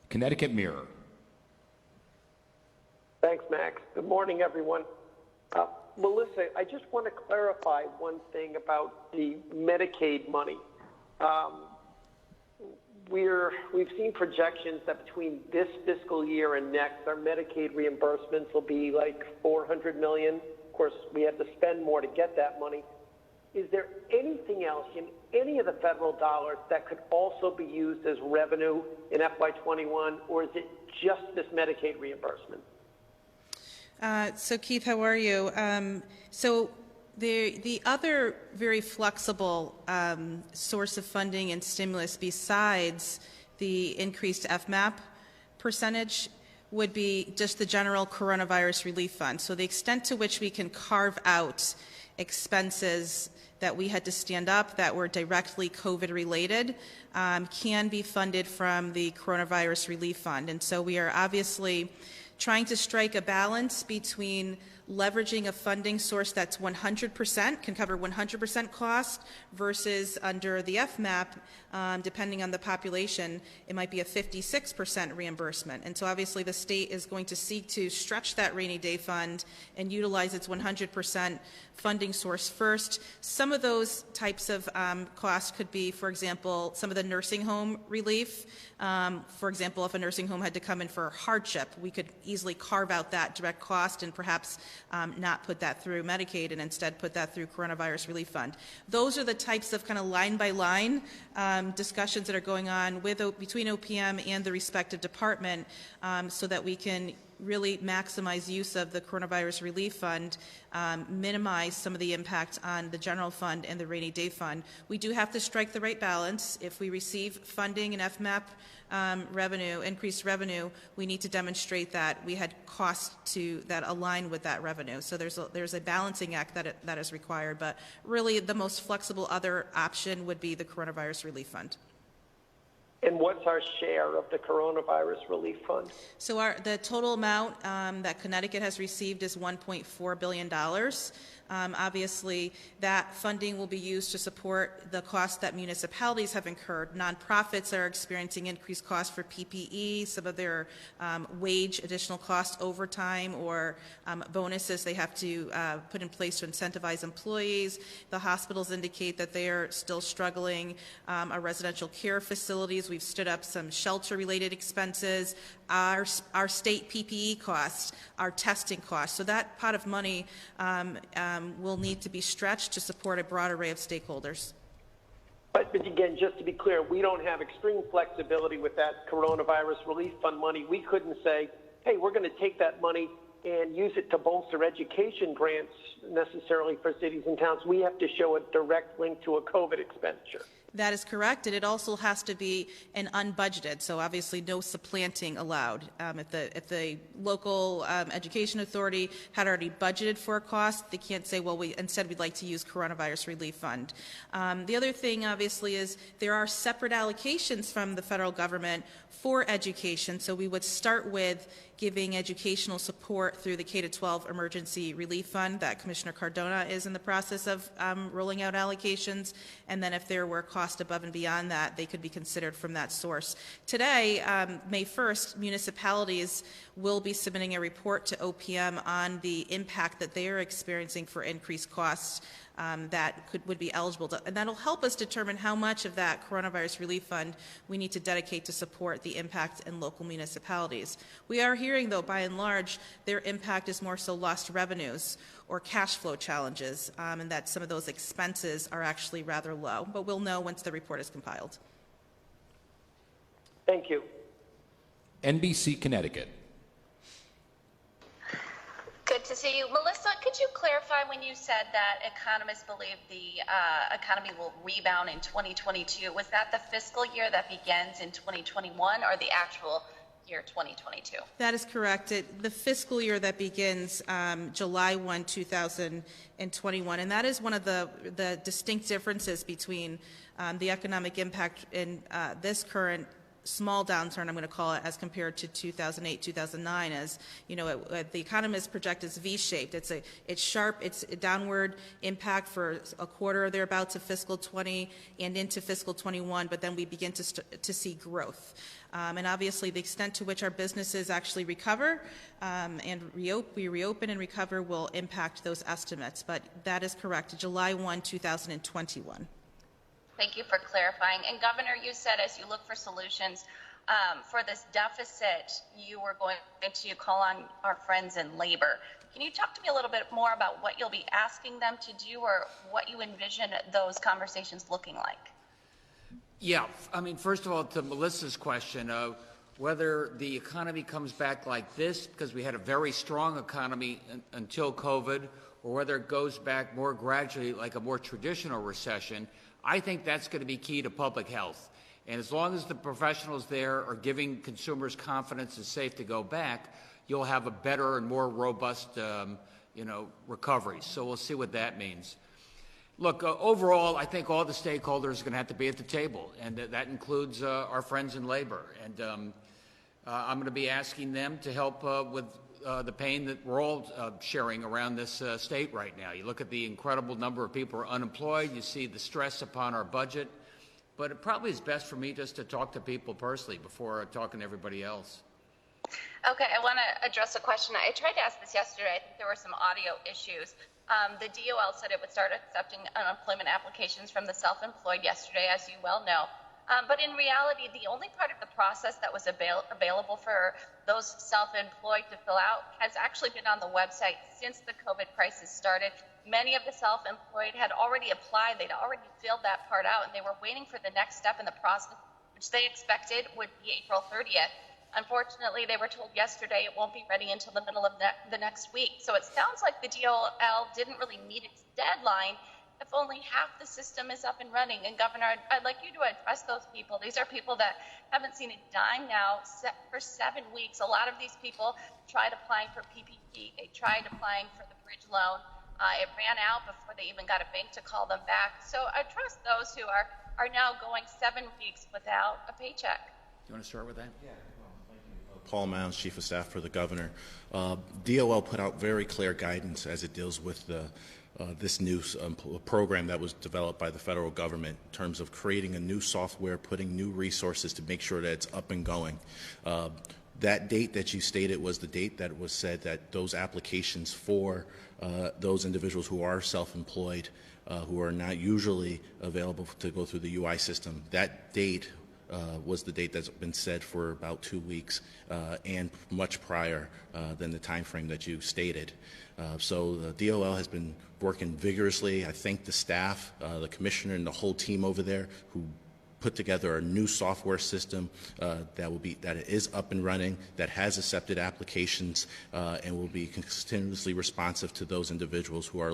Connecticut Mirror. Thanks, Max. Good morning, everyone. Melissa, I just want to clarify one thing about the Medicaid money. We've seen projections that between this fiscal year and next, our Medicaid reimbursements will be like $400 million. Of course, we have to spend more to get that money. Is there anything else in any of the federal dollars that could also be used as revenue in FY21, or is it just this Medicaid reimbursement? So Keith, how are you? So the other very flexible source of funding and stimulus besides the increased FMAP percentage would be just the general coronavirus relief fund. So the extent to which we can carve out expenses that we had to stand up that were directly COVID related can be funded from the coronavirus relief fund. And so we are obviously trying to strike a balance between leveraging a funding source that's 100%, can cover 100% cost, versus under the FMAP, depending on the population, it might be a 56% reimbursement. And so obviously the state is going to seek to stretch that rainy day fund and utilize its 100% funding source first. Some of those types of costs could be, for example, some of the nursing home relief. For example, if a nursing home had to come in for hardship, we could easily carve out that direct cost and perhaps not put that through Medicaid and instead put that through Coronavirus Relief Fund. Those are the types of kind of line-by-line discussions that are going on between OPM and the respective department so that we can really maximize use of the Coronavirus Relief Fund, minimize some of the impact on the general fund and the rainy day fund. We do have to strike the right balance. If we receive funding and FMAP revenue, increased revenue, we need to demonstrate that we had costs that align with that revenue. So there's a balancing act that is required, but really the most flexible other option would be the Coronavirus Relief Fund. And what's our share of the Coronavirus Relief Fund? So the total amount that Connecticut has received is $1.4 billion. Obviously, that funding will be used to support the costs that municipalities have incurred. Nonprofits are experiencing increased costs for PPE, some of their wage additional costs, overtime, or bonuses they have to put in place to incentivize employees. The hospitals indicate that they are still struggling. Our residential care facilities, we've stood up some shelter-related expenses, our state PPE costs, our testing costs. So that pot of money will need to be stretched to support a broad array of stakeholders. But again, just to be clear, we don't have extreme flexibility with that Coronavirus Relief Fund money. We couldn't say, hey, we're going to take that money and use it to bolster education grants necessarily for cities and towns. We have to show a direct link to a COVID expenditure. That is correct, and it also has to be an unbudgeted, so obviously no supplanting allowed. If the local education authority had already budgeted for a cost, they can't say, well, instead we'd like to use Coronavirus Relief Fund. The other thing, obviously, is there are separate allocations from the federal government for education, so we would start with giving educational support through the K-12 Emergency Relief Fund that Commissioner Cardona is in the process of rolling out allocations, and then if there were costs above and beyond that, they could be considered from that source. Today, May 1st, municipalities will be submitting a report to OPM on the impact that they are experiencing for increased costs that would be eligible to, and that'll help us determine how much of that Coronavirus Relief Fund we need to dedicate to support the impact in local municipalities. We are hearing, though, by and large, their impact is more so lost revenues or cash flow challenges, and that some of those expenses are actually rather low. But we'll know once the report is compiled. Thank you. NBC Connecticut. Good to see you. Melissa, could you clarify when you said that economists believe the economy will rebound in 2022? Was that the fiscal year that begins in 2021 or the actual year 2022? That is correct. The fiscal year that begins July 1, 2021, and that is one of the distinct differences between the economic impact in this current small downturn, I'm going to call it, as compared to 2008, 2009, as you know, the economists project as V-shaped. It's sharp. It's a downward impact for a quarter or thereabouts of fiscal 20 and into fiscal 21, but then we begin to see growth. And obviously, the extent to which our businesses actually recover and we reopen and recover will impact those estimates. But that is correct. July 1, 2021. Thank you for clarifying. And Governor, you said as you look for solutions for this deficit, you were going to call on our friends in labor. Can you talk to me a little bit more about what you'll be asking them to do or what you envision those conversations looking like? Yeah, I mean, first of all, to Melissa's question, whether the economy comes back like this, because we had a very strong economy until COVID, or whether it goes back more gradually like a more traditional recession, I think that's going to be key to public health. And as long as the professionals there are giving consumers confidence it's safe to go back, you'll have a better and more robust, recovery. So we'll see what that means. Look, overall, I think all the stakeholders are going to have to be at the table, and that includes our friends in labor. And I'm going to be asking them to help with the pain that we're all sharing around this state right now. You look at the incredible number of people who are unemployed, you see the stress upon our budget, but it probably is best for me just to talk to people personally before talking to everybody else. Okay, I want to address a question. I tried to ask this yesterday. I think there were some audio issues. The DOL said it would start accepting unemployment applications from the self-employed yesterday, as you well know. But in reality, the only part of the process that was available for those self-employed to fill out has actually been on the website since the COVID crisis started. Many of the self-employed had already applied. They'd already filled that part out, and they were waiting for the next step in the process, which they expected would be April 30th. Unfortunately, they were told yesterday it won't be ready until the middle of the next week. So it sounds like the DOL didn't really meet its deadline if only half the system is up and running. And Governor, I'd like you to address those people. These are people that haven't seen a dime now for 7 weeks. A lot of these people tried applying for PPP. They tried applying for the bridge loan. It ran out before they even got a bank to call them back. So address those who are now going 7 weeks without a paycheck. Do you want to start with that? Yeah. Paul Mounds, Chief of Staff for the Governor. DOL put out very clear guidance as it deals with this new program that was developed by the federal government in terms of creating a new software, putting new resources to make sure that it's up and going. That date that you stated was the date that was said that those applications for those individuals who are self-employed, who are not usually available to go through the UI system, that date was the date that's been set for about 2 weeks and much prior than the time frame that you stated. So the DOL has been working vigorously. I thank the staff, the commissioner, and the whole team over there who put together a new software system that is up and running, that has accepted applications, and will be continuously responsive to those individuals who are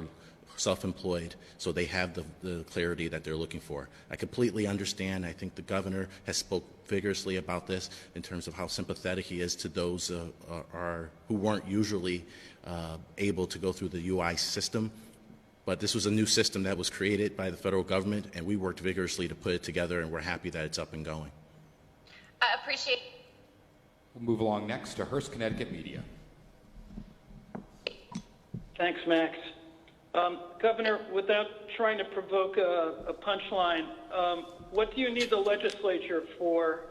self-employed, so they have the clarity that they're looking for. I completely understand. I think the governor has spoke vigorously about this in terms of how sympathetic he is to those who weren't usually able to go through the UI system. But this was a new system that was created by the federal government, and we worked vigorously to put it together, and we're happy that it's up and going. I appreciate. We'll move along next to Hearst, Connecticut Media. Thanks, Max. Governor, without trying to provoke a punchline, what do you need the legislature for?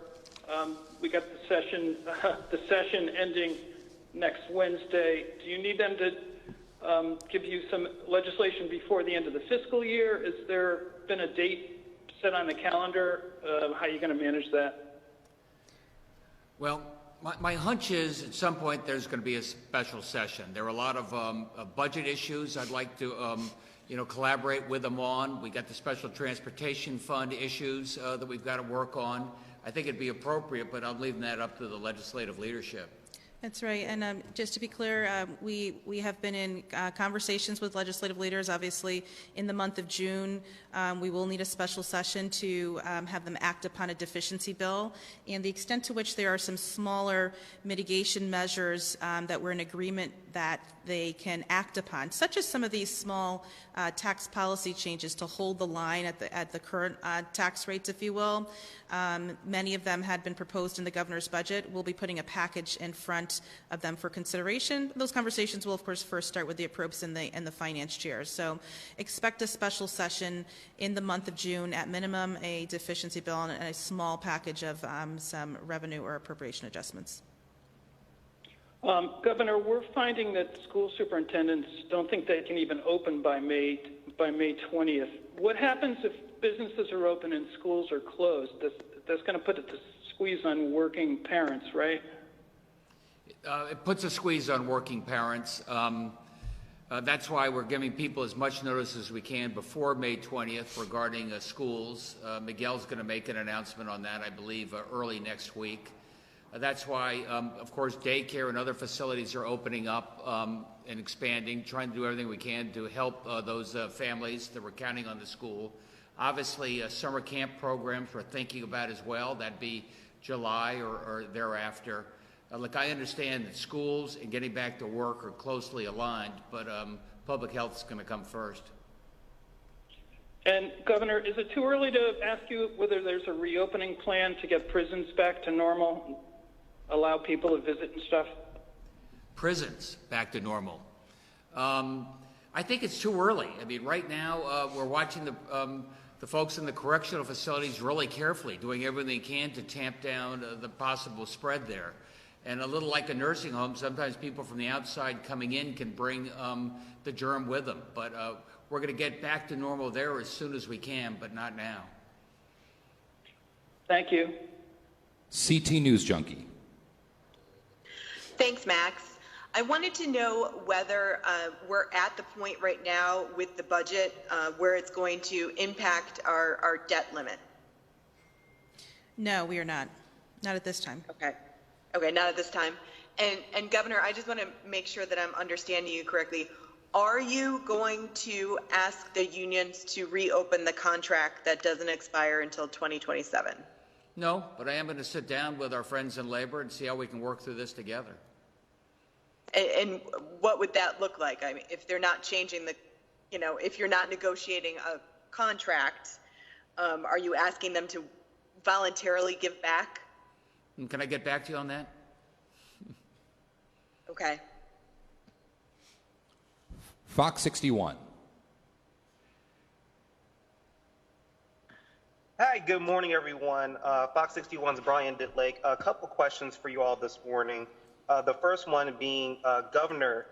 We got the session ending next Wednesday. Do you need them to give you some legislation before the end of the fiscal year? Has there been a date set on the calendar? How are you going to manage that? Well, my hunch is at some point there's going to be a special session. There are a lot of budget issues I'd like to collaborate with them on. We got the special transportation fund issues that we've got to work on. I think it'd be appropriate, but I'm leaving that up to the legislative leadership. That's right. And just to be clear, we have been in conversations with legislative leaders. Obviously, in the month of June, we will need a special session to have them act upon a deficiency bill. And the extent to which there are some smaller mitigation measures that we're in agreement that they can act upon, such as some of these small tax policy changes to hold the line at the current tax rates, if you will. Many of them had been proposed in the governor's budget. We'll be putting a package in front of them for consideration. Those conversations will, of course, first start with the approps and the finance chairs. So expect a special session in the month of June, at minimum a deficiency bill and a small package of some revenue or appropriation adjustments. Governor, we're finding that school superintendents don't think they can even open by May 20th. What happens if businesses are open and schools are closed? That's going to put a squeeze on working parents, right? It puts a squeeze on working parents. That's why we're giving people as much notice as we can before May 20th regarding schools. Miguel's going to make an announcement on that, I believe, early next week. That's why, of course, daycare and other facilities are opening up and expanding, trying to do everything we can to help those families that were counting on the school. Obviously, summer camp programs we're thinking about as well. That'd be July or thereafter. Look, I understand that schools and getting back to work are closely aligned, but public health is going to come first. And, Governor, is it too early to ask you whether there's a reopening plan to get prisons back to normal, allow people to visit and stuff? Prisons back to normal. I think it's too early. I mean, right now we're watching the folks in the correctional facilities really carefully, doing everything they can to tamp down the possible spread there. And a little like a nursing home, sometimes people from the outside coming in can bring the germ with them. But we're going to get back to normal there as soon as we can, but not now. Thank you. CT News Junkie. Thanks, Max. I wanted to know whether we're at the point right now with the budget where it's going to impact our debt limit. No, we are not. Not at this time. Okay. Okay, not at this time. And Governor, I just want to make sure that I'm understanding you correctly. Are you going to ask the unions to reopen the contract that doesn't expire until 2027? No, but I am going to sit down with our friends in labor and see how we can work through this together. And what would that look like? I mean, if they're not changing the, if you're not negotiating a contract, are you asking them to voluntarily give back? And can I get back to you on that? Okay. Fox 61. Hi, good morning, everyone. Fox 61's Brian Ditlake. A couple questions for you all this morning. The first one being, Governor,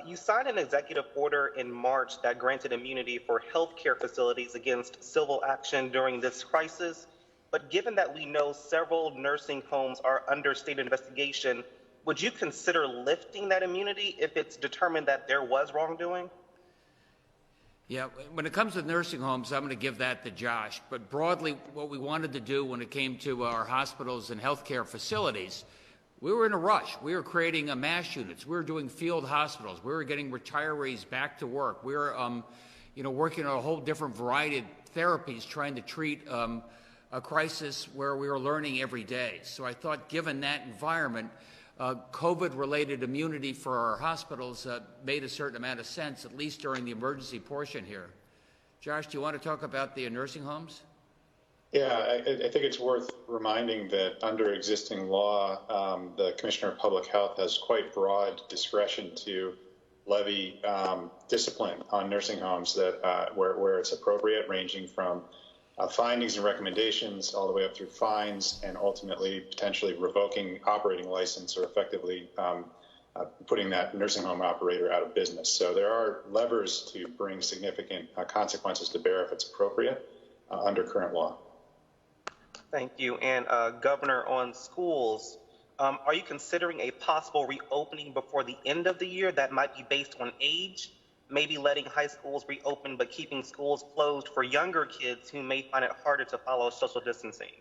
you signed an executive order in March that granted immunity for healthcare facilities against civil action during this crisis. But given that we know several nursing homes are under state investigation, would you consider lifting that immunity if it's determined that there was wrongdoing? Yeah, when it comes to nursing homes, I'm going to give that to Josh. But broadly, what we wanted to do when it came to our hospitals and healthcare facilities, we were in a rush. We were creating MASH units. We were doing field hospitals. We were getting retirees back to work. We were, working on a whole different variety of therapies trying to treat a crisis where we were learning every day. So I thought, given that environment, COVID-related immunity for our hospitals made a certain amount of sense, at least during the emergency portion here. Josh, do you want to talk about the nursing homes? Yeah, I think it's worth reminding that under existing law, the Commissioner of Public Health has quite broad discretion to levy discipline on nursing homes that where it's appropriate, ranging from findings and recommendations all the way up through fines and ultimately potentially revoking operating license or effectively putting that nursing home operator out of business. So there are levers to bring significant consequences to bear if it's appropriate under current law. Thank you. And Governor, on schools, are you considering a possible reopening before the end of the year that might be based on age? Maybe letting high schools reopen but keeping schools closed for younger kids who may find it harder to follow social distancing?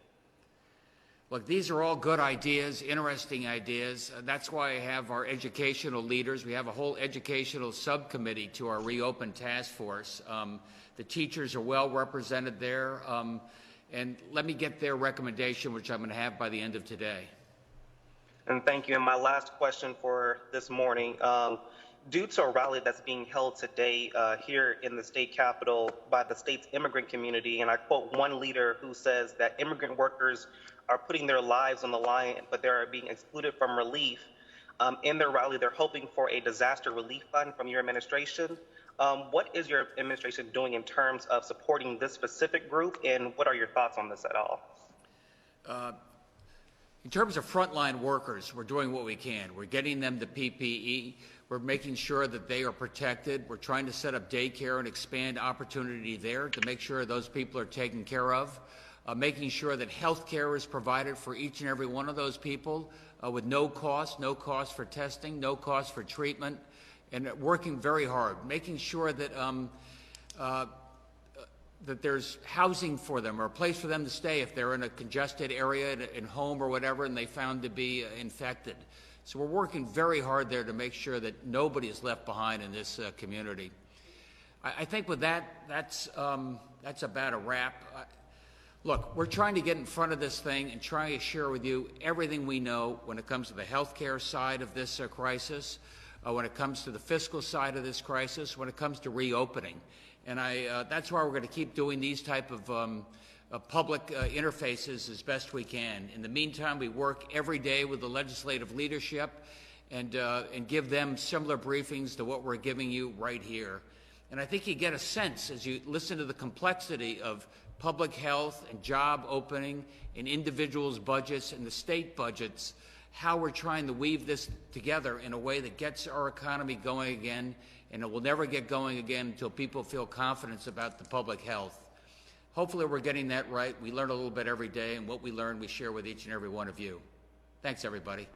Look, these are all good ideas, interesting ideas. That's why I have our educational leaders. We have a whole educational subcommittee to our Reopen Task Force. The teachers are well represented there. And let me get their recommendation, which I'm going to have by the end of today. And thank you. And my last question for this morning, due to a rally that's being held today here in the state capitol by the state's immigrant community, and I quote one leader who says that immigrant workers are putting their lives on the line, but they are being excluded from relief. In their rally, they're hoping for a disaster relief fund from your administration. What is your administration doing in terms of supporting this specific group, and what are your thoughts on this at all? In terms of frontline workers, we're doing what we can. We're getting them the PPE. We're making sure that they are protected. We're trying to set up daycare and expand opportunity there to make sure those people are taken care of. Making sure that health care is provided for each and every one of those people with no cost for testing, no cost for treatment, and working very hard, making sure that that there's housing for them or a place for them to stay if they're in a congested area in home or whatever and they found to be infected. So we're working very hard there to make sure that nobody is left behind in this community. I think with that's about a wrap. Look, we're trying to get in front of this thing and try to share with you everything we know when it comes to the healthcare side of this crisis, when it comes to the fiscal side of this crisis, when it comes to reopening. And that's why we're going to keep doing these type of public interfaces as best we can. In the meantime, we work every day with the legislative leadership and give them similar briefings to what we're giving you right here. And I think you get a sense as you listen to the complexity of public health and job opening and individuals' budgets and the state budgets, how we're trying to weave this together in a way that gets our economy going again, and it will never get going again until people feel confidence about the public health. Hopefully we're getting that right. We learn a little bit every day, and what we learn we share with each and every one of you. Thanks, everybody.